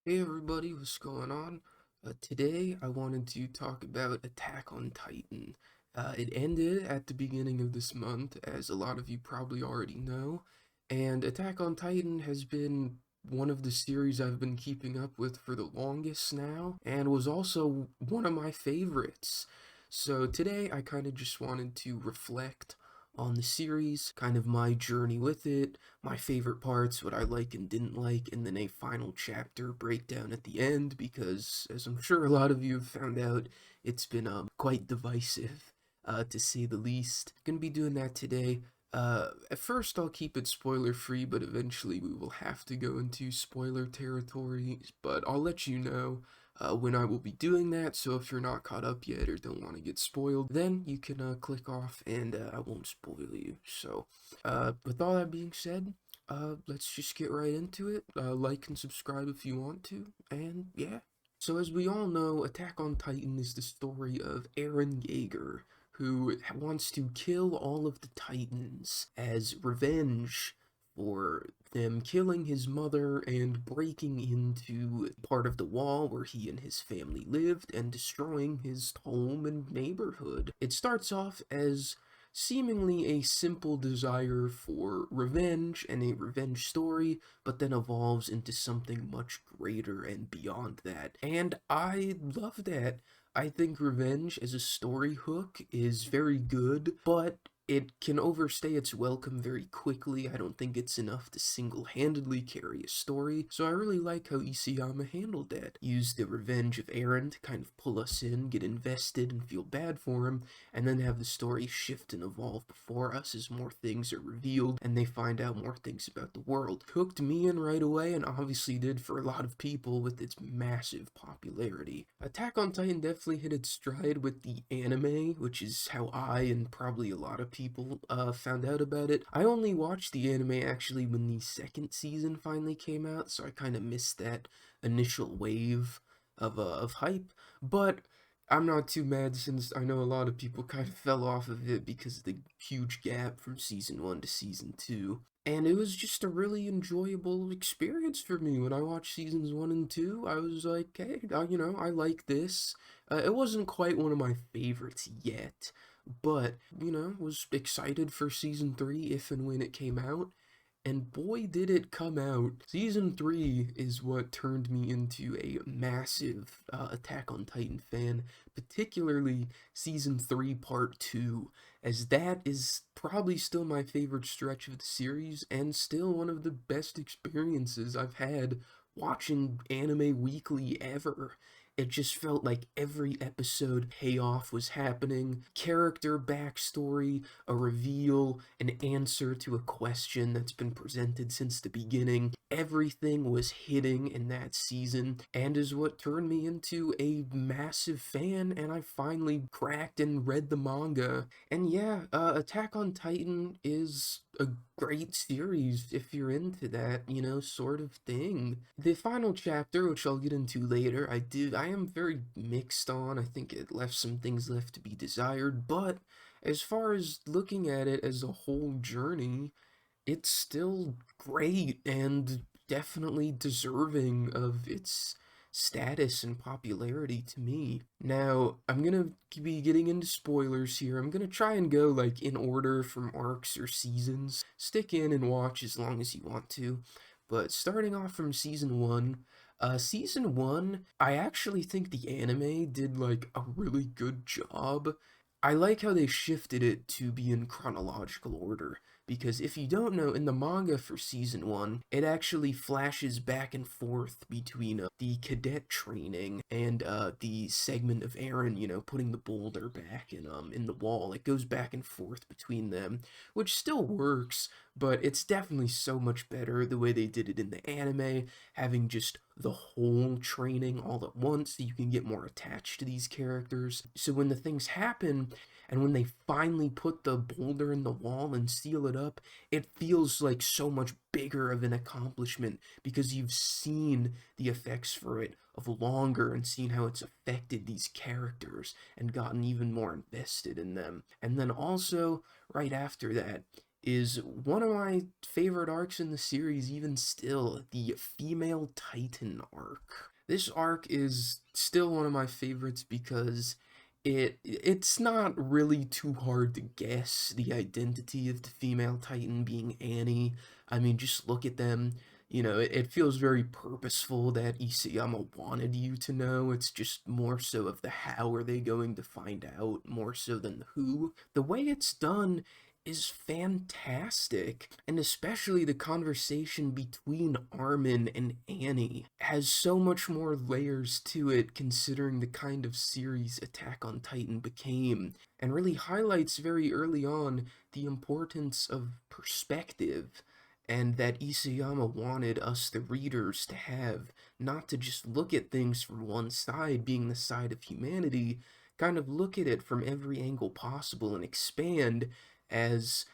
Hey everybody, what's going on? Today I wanted to talk about Attack on Titan. It ended at the beginning of this month, as a lot of you probably already know, and Attack on Titan has been one of the series I've been keeping up with for the longest now, and was also one of my favorites. So today I kind of just wanted to reflect on the series, kind of my journey with it, my favorite parts, what I like and didn't like, and then a final chapter breakdown at the end, because as I'm sure a lot of you have found out, it's been quite divisive, to say the least. Gonna be doing that today. At first I'll keep it spoiler free, but eventually we will have to go into spoiler territory, but I'll let you know when I will be doing that, so if you're not caught up yet or don't want to get spoiled, then you can click off and I won't spoil you. So, with all that being said, let's just get right into it. Like and subscribe if you want to, and yeah. So as we all know, Attack on Titan is the story of Eren Yeager, who wants to kill all of the Titans as revenge for them killing his mother and breaking into part of the wall where he and his family lived and destroying his home and neighborhood. It starts off as seemingly a simple desire for revenge and a revenge story, but then evolves into something much greater and beyond that. And I love that. I think revenge as a story hook is very good, but it can overstay its welcome very quickly. I don't think it's enough to single-handedly carry a story, so I really like how Isayama handled that. Used the revenge of Eren to kind of pull us in, get invested, and feel bad for him, and then have the story shift and evolve before us as more things are revealed and they find out more things about the world. Hooked me in right away, and obviously did for a lot of people with its massive popularity. Attack on Titan definitely hit its stride with the anime, which is how I and probably a lot of people found out about it. I only watched the anime actually when the second season finally came out, so I kind of missed that initial wave of hype, but I'm not too mad since I know a lot of people kind of fell off of it because of the huge gap from season 1 to season 2. And it was just a really enjoyable experience for me when I watched seasons 1 and 2. I was like, hey, I like this. It wasn't quite one of my favorites yet, but, was excited for season 3 if and when it came out. And boy, did it come out. Season 3 is what turned me into a massive Attack on Titan fan, particularly Season 3 Part 2, as that is probably still my favorite stretch of the series, and still one of the best experiences I've had watching anime weekly ever. It just felt like every episode payoff was happening, character backstory, a reveal, an answer to a question that's been presented since the beginning. Everything was hitting in that season, and is what turned me into a massive fan, and I finally cracked and read the manga. And yeah, Attack on Titan is a great series if you're into that, sort of thing. The final chapter, which I'll get into later, I am very mixed on. I think it left some things left to be desired, but as far as looking at it as a whole journey, it's still great and definitely deserving of its status and popularity to me. Now, I'm gonna be getting into spoilers here. I'm gonna try and go like in order from arcs or seasons. Stick in and watch as long as you want to. But starting off from season one, I actually think the anime did like a really good job. I like how they shifted it to be in chronological order, because if you don't know, in the manga for season 1, it actually flashes back and forth between the cadet training and the segment of Eren, putting the boulder back in the wall. It goes back and forth between them, which still works, but it's definitely so much better the way they did it in the anime, having just the whole training all at once so you can get more attached to these characters. So when the things happen, and when they finally put the boulder in the wall and seal it up, it feels like so much bigger of an accomplishment because you've seen the effects for it of longer and seen how it's affected these characters and gotten even more invested in them. And then also, right after that, is one of my favorite arcs in the series, even still, the Female Titan arc. This arc is still one of my favorites because it's not really too hard to guess the identity of the female Titan being Annie. I mean, just look at them. It feels very purposeful that Isayama wanted you to know. It's just more so of the how are they going to find out, more so than the who. The way it's done is fantastic, and especially the conversation between Armin and Annie has so much more layers to it considering the kind of series Attack on Titan became, and really highlights very early on the importance of perspective, and that Isayama wanted us, the readers, to have, not to just look at things from one side, being the side of humanity, kind of look at it from every angle possible and expand as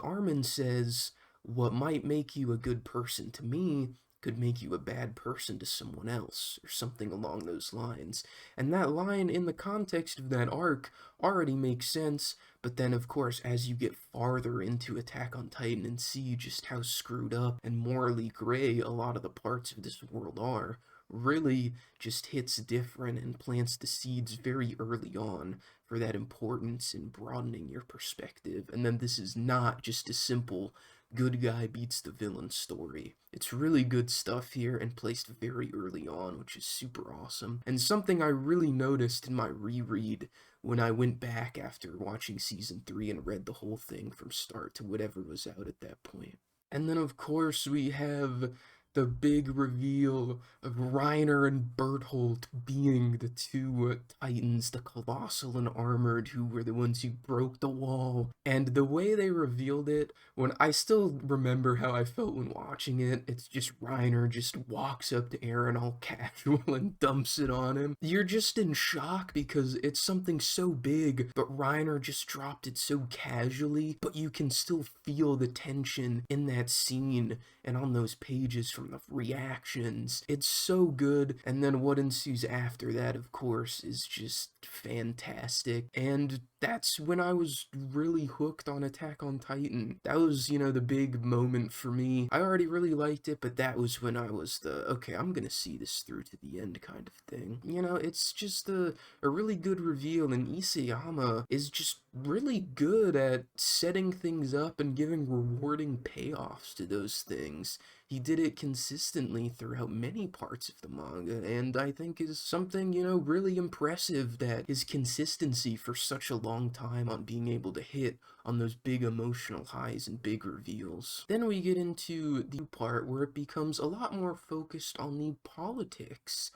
Armin says, what might make you a good person to me could make you a bad person to someone else, or something along those lines. And that line, in the context of that arc, already makes sense, but then, of course, as you get farther into Attack on Titan and see just how screwed up and morally gray a lot of the parts of this world are, really just hits different and plants the seeds very early on for that importance in broadening your perspective. And then this is not just a simple good guy beats the villain story. It's really good stuff here and placed very early on, which is super awesome. And something I really noticed in my reread when I went back after watching season 3 and read the whole thing from start to whatever was out at that point. And then, of course, we have the big reveal of Reiner and Bertholdt being the two Titans, the Colossal and Armored, who were the ones who broke the wall. And the way they revealed it, when I still remember how I felt when watching it, it's just Reiner just walks up to Eren all casual and dumps it on him. You're just in shock because it's something so big, but Reiner just dropped it so casually, but you can still feel the tension in that scene and on those pages from the reactions. It's so good, and then what ensues after that, of course, is just fantastic. And that's when I was really hooked on Attack on Titan. That was, the big moment for me. I already really liked it, but that was when I was okay, I'm gonna see this through to the end kind of thing. It's just a really good reveal, and Isayama is just really good at setting things up and giving rewarding payoffs to those things. He did it consistently throughout many parts of the manga, and I think is something, really impressive, that his consistency for such a long time on being able to hit on those big emotional highs and big reveals. Then we get into the part where it becomes a lot more focused on the politics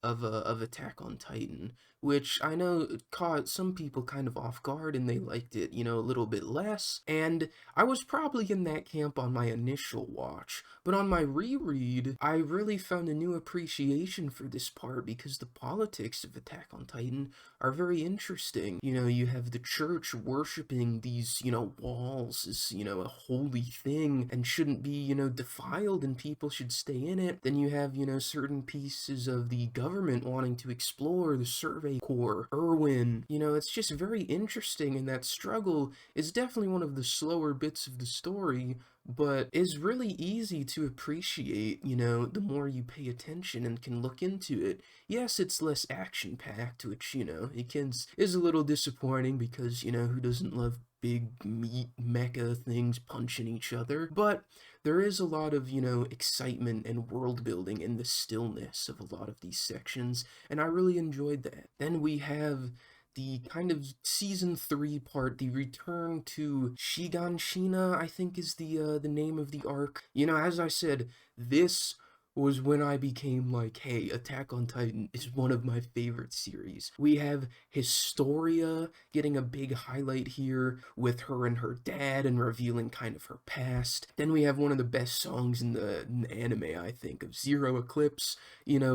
of Attack on Titan, which I know caught some people kind of off guard and they liked it, a little bit less. And I was probably in that camp on my initial watch, but on my reread, I really found a new appreciation for this part because the politics of Attack on Titan are very interesting. You have the church worshiping these, walls as, a holy thing and shouldn't be, defiled and people should stay in it. Then you have, certain pieces of the government wanting to explore the Survey Corps, Irwin. It's just very interesting, and that struggle is definitely one of the slower bits of the story, but is really easy to appreciate, the more you pay attention and can look into it. Yes, it's less action-packed, which, is a little disappointing because, who doesn't love big meat mecha things punching each other? But there is a lot of, excitement and world building in the stillness of a lot of these sections, and I really enjoyed that. Then we have the kind of season 3 part, the return to Shiganshina, I think is the name of the arc. As I said, this was when I became like, hey, Attack on Titan is one of my favorite series. We have Historia getting a big highlight here with her and her dad and revealing kind of her past. Then we have one of the best songs in the anime, I think, of Zero Eclipse,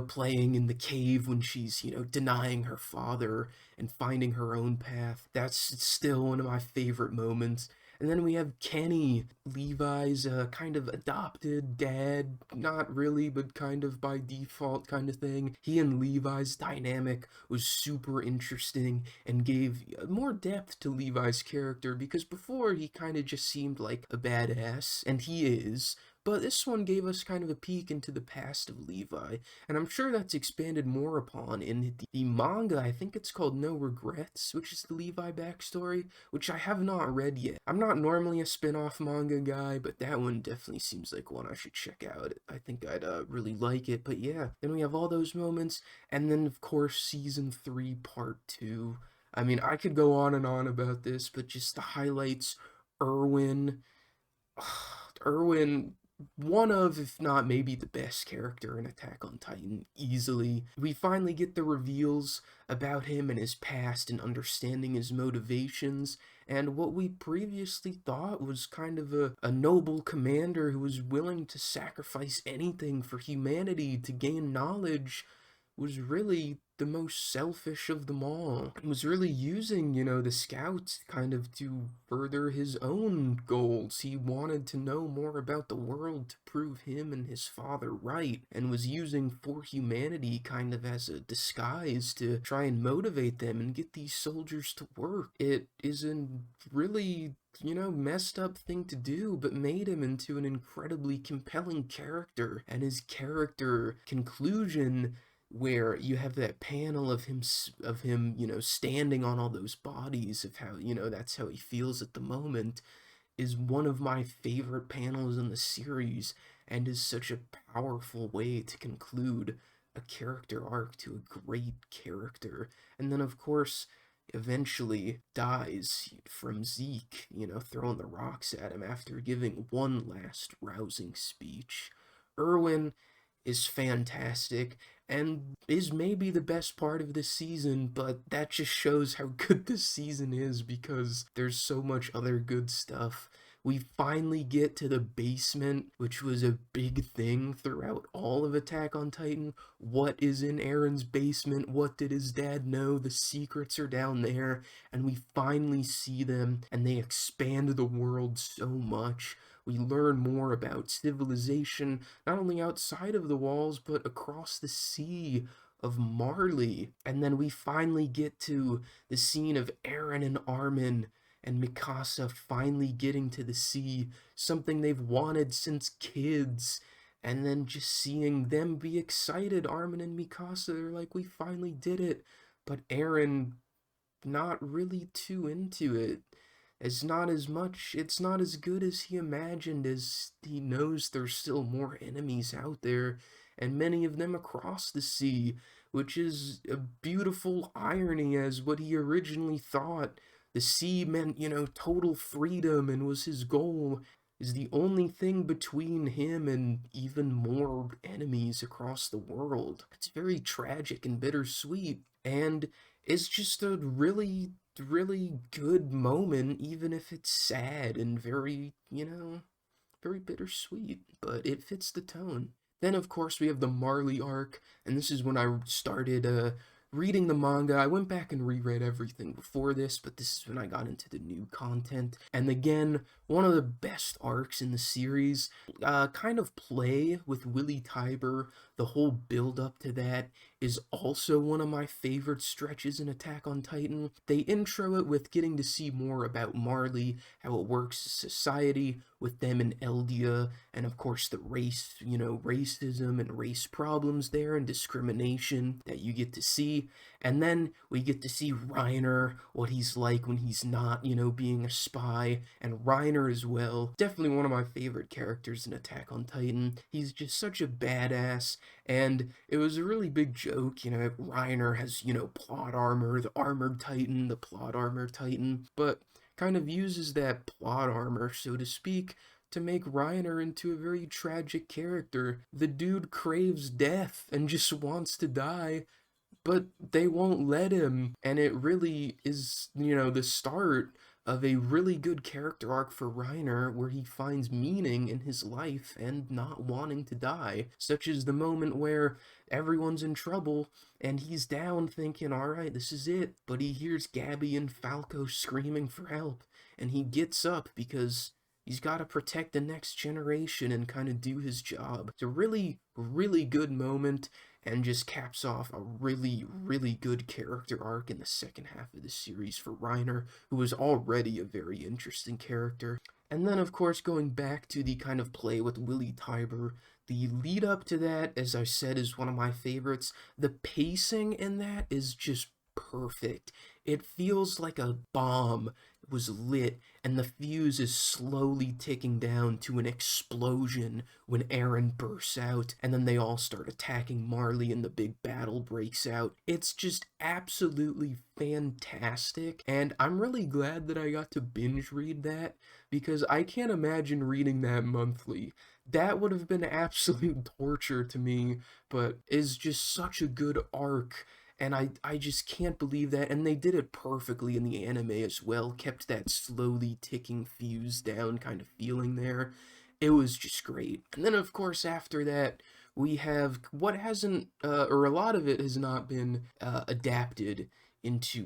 playing in the cave when she's, denying her father and finding her own path. That's still one of my favorite moments. And then we have Kenny, Levi's kind of adopted dad, not really, but kind of by default kind of thing. He and Levi's dynamic was super interesting and gave more depth to Levi's character, because before he kind of just seemed like a badass, and he is. But this one gave us kind of a peek into the past of Levi, and I'm sure that's expanded more upon in the manga. I think it's called No Regrets, which is the Levi backstory, which I have not read yet. I'm not normally a spin-off manga guy, but that one definitely seems like one I should check out. I think I'd really like it. But yeah, then we have all those moments, and then of course Season 3 Part 2. I mean, I could go on and on about this, but just the highlights: Erwin. Erwin, one of, if not maybe the best character in Attack on Titan, easily. We finally get the reveals about him and his past and understanding his motivations, and what we previously thought was kind of a noble commander who was willing to sacrifice anything for humanity to gain knowledge was really the most selfish of them all. He was really using, the scouts kind of to further his own goals. He wanted to know more about the world to prove him and his father right, and was using for humanity kind of as a disguise to try and motivate them and get these soldiers to work. It is a really messed up thing to do, but made him into an incredibly compelling character. And his character conclusion, where you have that panel of him, standing on all those bodies, of how, that's how he feels at the moment, is one of my favorite panels in the series, and is such a powerful way to conclude a character arc to a great character. And then, of course, eventually dies from Zeke, throwing the rocks at him after giving one last rousing speech. Erwin is fantastic and is maybe the best part of this season, but that just shows how good this season is, because there's so much other good stuff. We finally get to the basement, which was a big thing throughout all of Attack on Titan. What is in Aaron's basement? What did his dad know? The secrets are down there, and we finally see them, and they expand the world so much. We learn more about civilization, not only outside of the walls, but across the sea of Marley. And then we finally get to the scene of Eren and Armin and Mikasa finally getting to the sea, something they've wanted since kids. And then just seeing them be excited, Armin and Mikasa, they're like, we finally did it. But Eren, not really too into it. It's not as much, it's not as good as he imagined, as he knows there's still more enemies out there, and many of them across the sea, which is a beautiful irony, as what he originally thought the sea meant, total freedom and was his goal, is the only thing between him and even more enemies across the world. It's very tragic and bittersweet, and it's just a really good moment, even if it's sad and very, very bittersweet, but it fits the tone. Then, of course, we have the Marley arc, and this is when I started reading the manga. I went back and reread everything before this, but this is when I got into the new content. And again, one of the best arcs in the series. Kind of play with Willy Tiber, the whole build up to that is also one of my favorite stretches in Attack on Titan. They intro it with getting to see more about Marley, how it works as society, with them in Eldia, and of course the racism and race problems there, and discrimination that you get to see. And then we get to see Reiner, what he's like when he's not, being a spy, and Reiner as well. Definitely one of my favorite characters in Attack on Titan. He's just such a badass, and it was a really big joke, Reiner has, plot armor, the armored Titan, the plot armor Titan, but kind of uses that plot armor, so to speak, to make Reiner into a very tragic character. The dude craves death and just wants to die, but they won't let him, and it really is, the start of a really good character arc for Reiner where he finds meaning in his life and not wanting to die, such as the moment where everyone's in trouble and he's down thinking, alright, this is it, but he hears Gabby and Falco screaming for help, and he gets up because he's got to protect the next generation and kind of do his job. It's a really, really good moment and just caps off a really, really good character arc in the second half of the series for Reiner, who was already a very interesting character. And then, of course, going back to the kind of play with Willy Tybur, the lead up to that, as I said, is one of my favorites. The pacing in that is just perfect. It feels like a bomb was lit and the fuse is slowly ticking down to an explosion when Eren bursts out and then they all start attacking Marley and the big battle breaks out. It's just absolutely fantastic, and I'm really glad that I got to binge read that because I can't imagine reading that monthly. That would have been absolute torture to me, but is just such a good arc, and I just can't believe that. And they did it perfectly in the anime as well, kept that slowly ticking fuse down kind of feeling there. It was just great. And then, of course, after that, we have what hasn't, or a lot of it has not been adapted into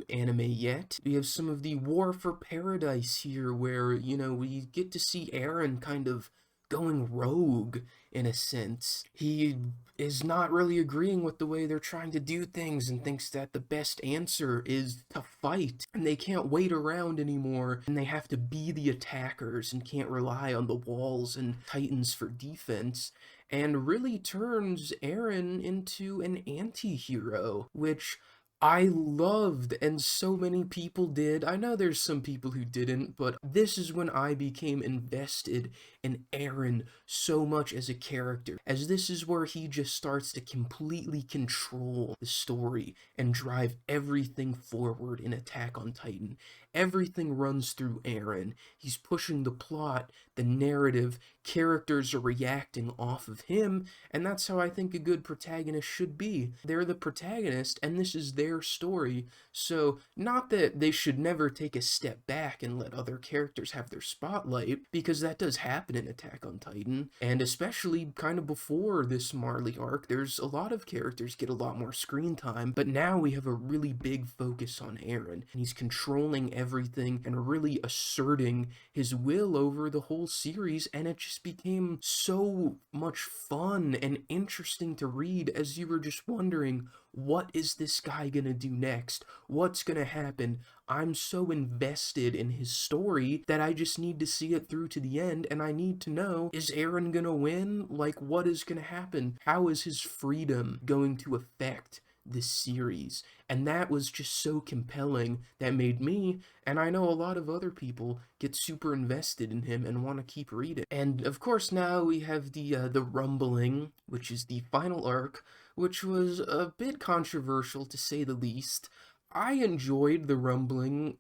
anime yet. We have some of the War for Paradise here, where we get to see Eren kind of going rogue in a sense. He is not really agreeing with the way they're trying to do things and thinks that the best answer is to fight, and they can't wait around anymore and they have to be the attackers and can't rely on the walls and titans for defense, and really turns Eren into an anti-hero, which I loved, and so many people did. I know there's some people who didn't, but this is when I became invested in Eren so much as a character, as this is where he just starts to completely control the story and drive everything forward in Attack on Titan. Everything runs through Eren. He's pushing the plot, the narrative, characters are reacting off of him, and that's how I think a good protagonist should be. They're the protagonist, and this is their story, so not that they should never take a step back and let other characters have their spotlight, because that does happen in Attack on Titan, and especially kind of before this Marley arc, there's a lot of characters get a lot more screen time, but now we have a really big focus on Eren, and he's controlling everything and really asserting his will over the whole series, and it just became so much fun and interesting to read as you were just wondering, what is this guy gonna do next? What's gonna happen? I'm so invested in his story that I just need to see it through to the end, and I need to know, is Eren gonna win? Like, what is gonna happen? How is his freedom going to affect this series? And that was just so compelling that made me, and I know a lot of other people, get super invested in him and want to keep reading. And of course now we have the Rumbling, which is the final arc, which was a bit controversial to say the least. I enjoyed the Rumbling,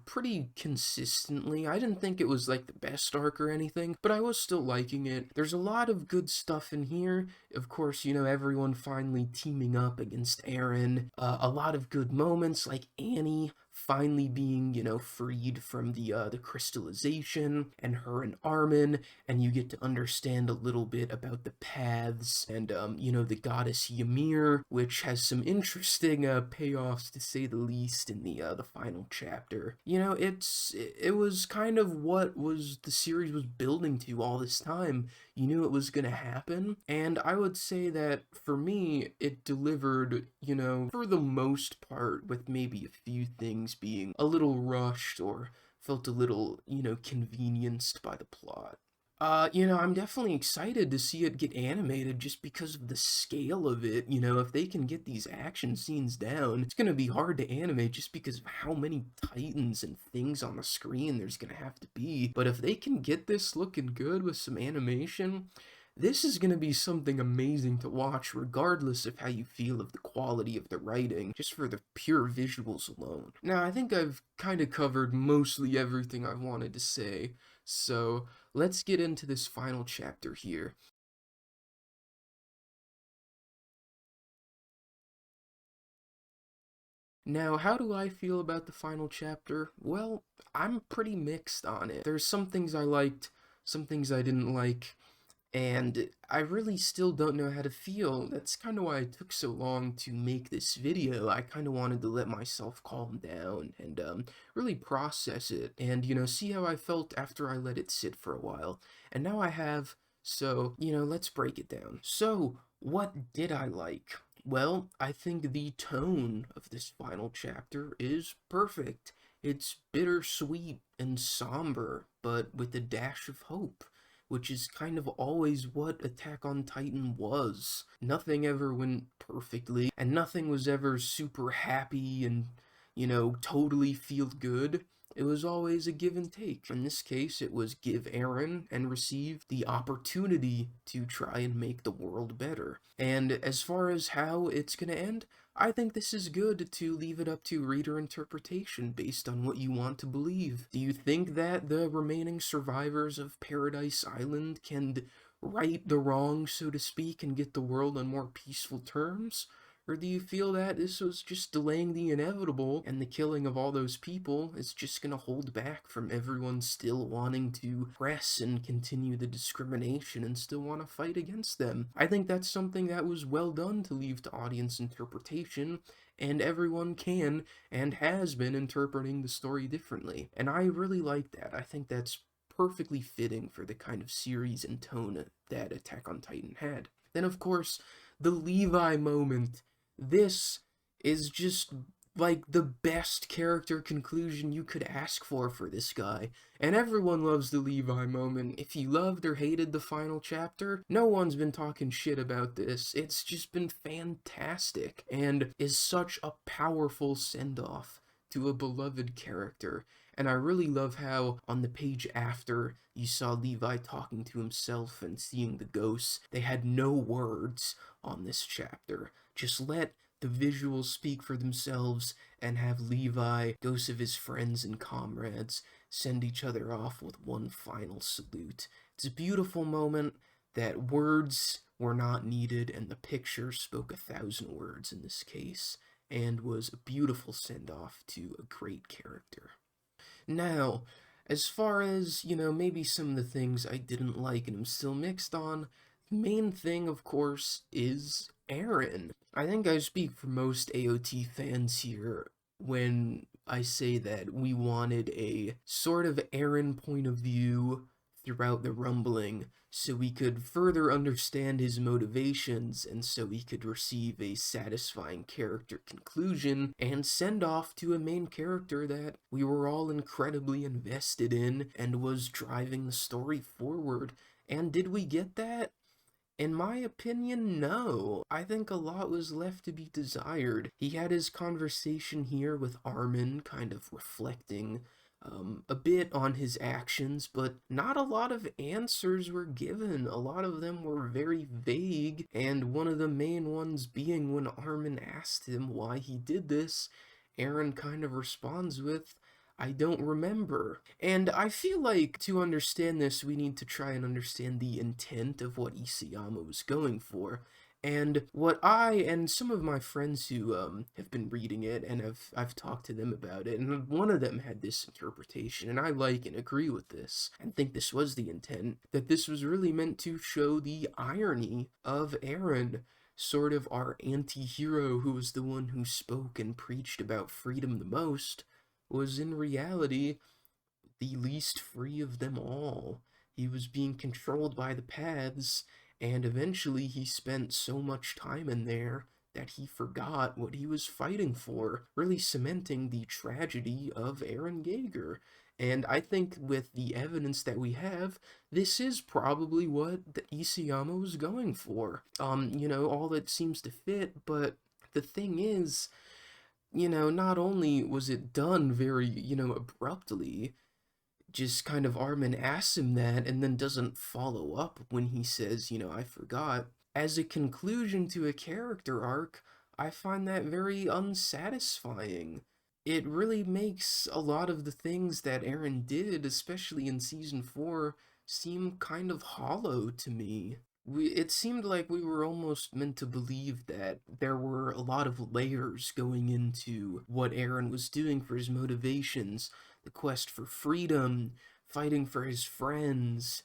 pretty consistently. I didn't think it was like the best arc or anything, but I was still liking it. There's a lot of good stuff in here. Of course, everyone finally teaming up against Eren. A lot of good moments, like Annie finally being, freed from the crystallization, and her and Armin, and you get to understand a little bit about the paths, and, the goddess Ymir, which has some interesting payoffs, to say the least, in the final chapter. It was kind of what the series was building to all this time. You knew it was gonna happen, and I would say that, for me, it delivered, for the most part, with maybe a few things being a little rushed or felt a little, convenienced by the plot. I'm definitely excited to see it get animated just because of the scale of it. If they can get these action scenes down, it's gonna be hard to animate just because of how many titans and things on the screen there's gonna have to be. But if they can get this looking good with some animation, this is going to be something amazing to watch, regardless of how you feel of the quality of the writing, just for the pure visuals alone. Now, I think I've kind of covered mostly everything I wanted to say, so let's get into this final chapter here. Now, how do I feel about the final chapter? Well, I'm pretty mixed on it. There's some things I liked, some things I didn't like, and I really still don't know how to feel. That's kind of why it took so long to make this video. I kind of wanted to let myself calm down and really process it and, see how I felt after I let it sit for a while. And now I have, so, let's break it down. So, what did I like? Well, I think the tone of this final chapter is perfect. It's bittersweet and somber, but with a dash of hope, which is kind of always what Attack on Titan was. Nothing ever went perfectly, and nothing was ever super happy and, totally feel good. It was always a give and take. In this case, it was give Eren and receive the opportunity to try and make the world better. And as far as how it's gonna end, I think this is good to leave it up to reader interpretation based on what you want to believe. Do you think that the remaining survivors of Paradise Island can right the wrong, so to speak, and get the world on more peaceful terms? Or do you feel that this was just delaying the inevitable and the killing of all those people is just gonna hold back from everyone still wanting to press and continue the discrimination and still want to fight against them? I think that's something that was well done to leave to audience interpretation, and everyone can and has been interpreting the story differently. And I really like that. I think that's perfectly fitting for the kind of series and tone that Attack on Titan had. Then, of course, the Levi moment. This is just like the best character conclusion you could ask for this guy. And everyone loves the Levi moment. If you loved or hated the final chapter, no one's been talking shit about this. It's just been fantastic and is such a powerful send-off to a beloved character. And I really love how on the page after you saw Levi talking to himself and seeing the ghosts, they had no words on this chapter. Just let the visuals speak for themselves and have Levi, ghosts of his friends and comrades, send each other off with one final salute. It's a beautiful moment that words were not needed, and the picture spoke 1,000 words in this case, and was a beautiful send-off to a great character. Now, as far as, maybe some of the things I didn't like and I'm still mixed on, the main thing, of course, is Eren. I think I speak for most AOT fans here when I say that we wanted a sort of Eren point of view throughout the rumbling, so we could further understand his motivations and so we could receive a satisfying character conclusion and send off to a main character that we were all incredibly invested in and was driving the story forward. And did we get that? In my opinion, no. I think a lot was left to be desired. He had his conversation here with Armin, kind of reflecting a bit on his actions, but not a lot of answers were given. A lot of them were very vague, and one of the main ones being when Armin asked him why he did this, Eren kind of responds with, I don't remember. And I feel like to understand this, we need to try and understand the intent of what Isayama was going for. And what I and some of my friends who have been reading it and I've talked to them about it, and one of them had this interpretation, and I like and agree with this, and think this was the intent, that this was really meant to show the irony of Eren, sort of our anti-hero who was the one who spoke and preached about freedom the most, was in reality the least free of them all. He was being controlled by the paths, and eventually he spent so much time in there that he forgot what he was fighting for, really cementing the tragedy of Eren Yeager. And I think with the evidence that we have, this is probably what the Isayama was going for. All that seems to fit, but the thing is, not only was it done very, abruptly, just kind of Armin asks him that and then doesn't follow up when he says, I forgot. As a conclusion to a character arc, I find that very unsatisfying. It really makes a lot of the things that Eren did, especially in Season 4, seem kind of hollow to me. it seemed like we were almost meant to believe that there were a lot of layers going into what Eren was doing for his motivations, the quest for freedom, fighting for his friends,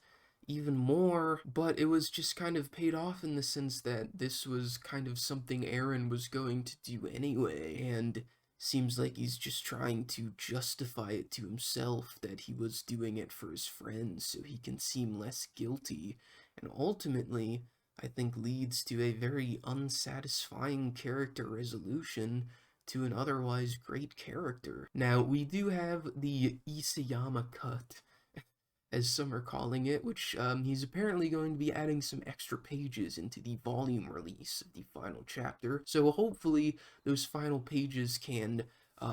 even more, but it was just kind of paid off in the sense that this was kind of something Eren was going to do anyway, and seems like he's just trying to justify it to himself that he was doing it for his friends so he can seem less guilty, and ultimately, I think leads to a very unsatisfying character resolution to an otherwise great character. Now, we do have the Isayama cut, as some are calling it, which he's apparently going to be adding some extra pages into the volume release of the final chapter. So hopefully those final pages can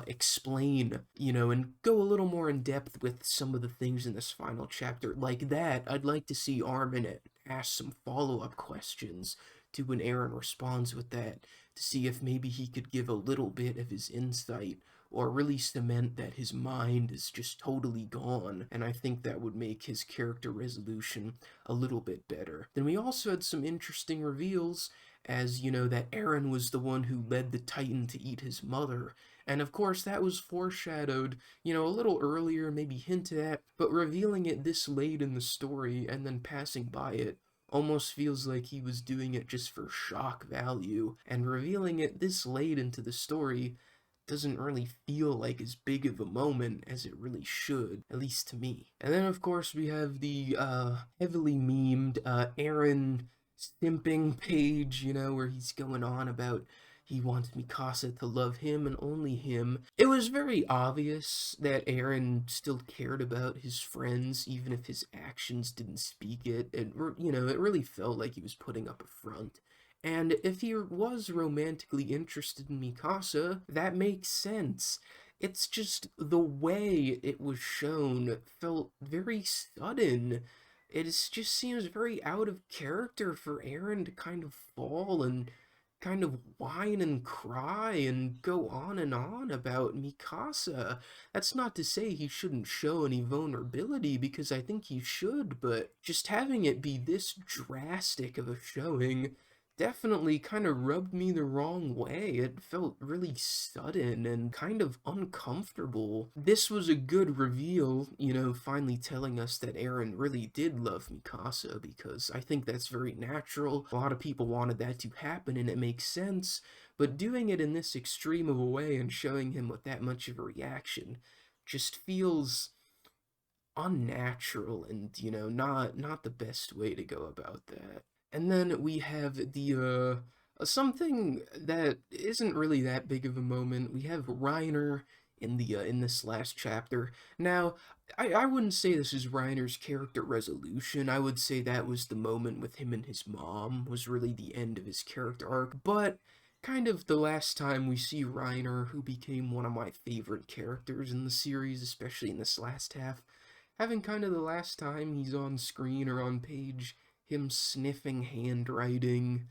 explain, and go a little more in depth with some of the things in this final chapter. Like that, I'd like to see Armin ask some follow-up questions to when Eren responds with that, to see if maybe he could give a little bit of his insight or really cement that his mind is just totally gone, and I think that would make his character resolution a little bit better. Then we also had some interesting reveals, as, that Eren was the one who led the Titan to eat his mother, and of course that was foreshadowed, a little earlier, maybe hinted at, but revealing it this late in the story and then passing by it almost feels like he was doing it just for shock value, and revealing it this late into the story doesn't really feel like as big of a moment as it really should, at least to me. And then, of course, we have the heavily memed Eren simping page, where he's going on about he wants Mikasa to love him and only him. It was very obvious that Eren still cared about his friends, even if his actions didn't speak it. It really felt like he was putting up a front. And if he was romantically interested in Mikasa, that makes sense. It's just the way it was shown felt very sudden. Just seems very out of character for Eren to kind of fall and kind of whine and cry and go on and on about Mikasa. That's not to say he shouldn't show any vulnerability, because I think he should, but just having it be this drastic of a showing definitely kind of rubbed me the wrong way. It felt really sudden and kind of uncomfortable. This was a good reveal, finally telling us that Eren really did love Mikasa, because I think that's very natural. A lot of people wanted that to happen, and it makes sense, but doing it in this extreme of a way and showing him with that much of a reaction just feels unnatural and, not the best way to go about that. And then we have the something that isn't really that big of a moment. We have Reiner in this last chapter. Now, I wouldn't say this is Reiner's character resolution. I would say that was the moment with him and his mom was really the end of his character arc, but kind of the last time we see Reiner, who became one of my favorite characters in the series, especially in this last half, having kind of the last time he's on screen or on page, him sniffing handwriting.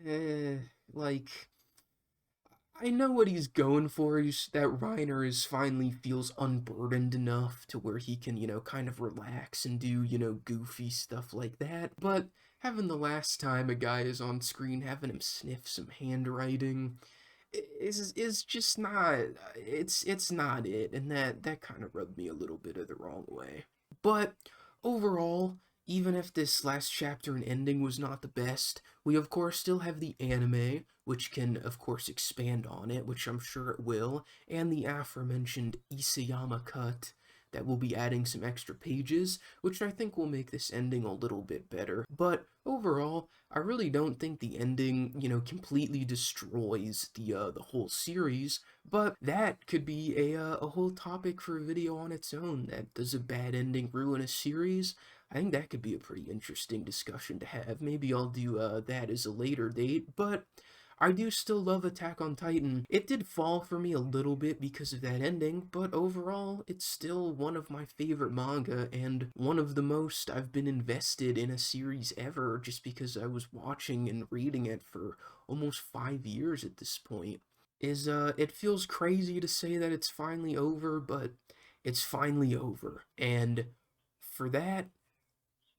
Eh, like, I know what he's going for. That Reiner is finally feels unburdened enough to where he can, kind of relax and do, goofy stuff like that. But having the last time a guy is on screen, having him sniff some handwriting is just not, it's not it, and that kind of rubbed me a little bit of the wrong way. But overall, even if this last chapter and ending was not the best, we of course still have the anime, which can of course expand on it, which I'm sure it will, and the aforementioned Isayama cut that will be adding some extra pages, which I think will make this ending a little bit better. But overall, I really don't think the ending, completely destroys the whole series, but that could be a whole topic for a video on its own. That does a bad ending ruin a series? I think that could be a pretty interesting discussion to have. Maybe I'll do that as a later date, but I do still love Attack on Titan. It did fall for me a little bit because of that ending, but overall, it's still one of my favorite manga and one of the most I've been invested in a series ever, just because I was watching and reading it for almost 5 years at this point. It feels crazy to say that it's finally over, but it's finally over. And for that,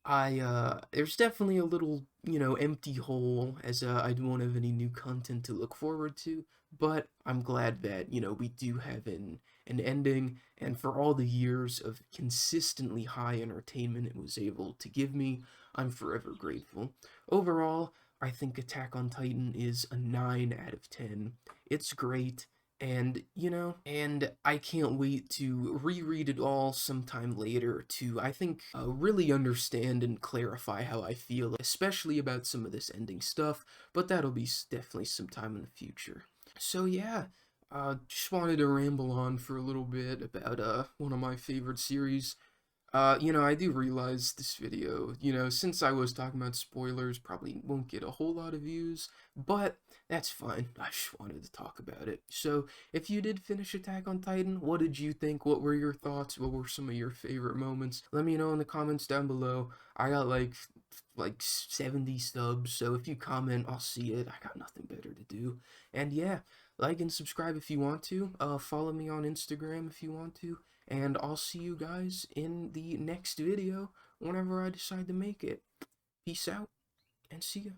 There's definitely a little, empty hole as I don't have any new content to look forward to, but I'm glad that, we do have an ending, and for all the years of consistently high entertainment it was able to give me, I'm forever grateful. Overall, I think Attack on Titan is a 9 out of 10. It's great. And I can't wait to reread it all sometime later to, I think, really understand and clarify how I feel, especially about some of this ending stuff, but that'll be definitely sometime in the future. So yeah, just wanted to ramble on for a little bit about, one of my favorite series. I do realize this video, since I was talking about spoilers, probably won't get a whole lot of views, but that's fine. I just wanted to talk about it. So, if you did finish Attack on Titan, what did you think? What were your thoughts? What were some of your favorite moments? Let me know in the comments down below. I got like 70 subs, so if you comment, I'll see it. I got nothing better to do. And yeah, like and subscribe if you want to. Follow me on Instagram if you want to. And I'll see you guys in the next video whenever I decide to make it. Peace out and see ya.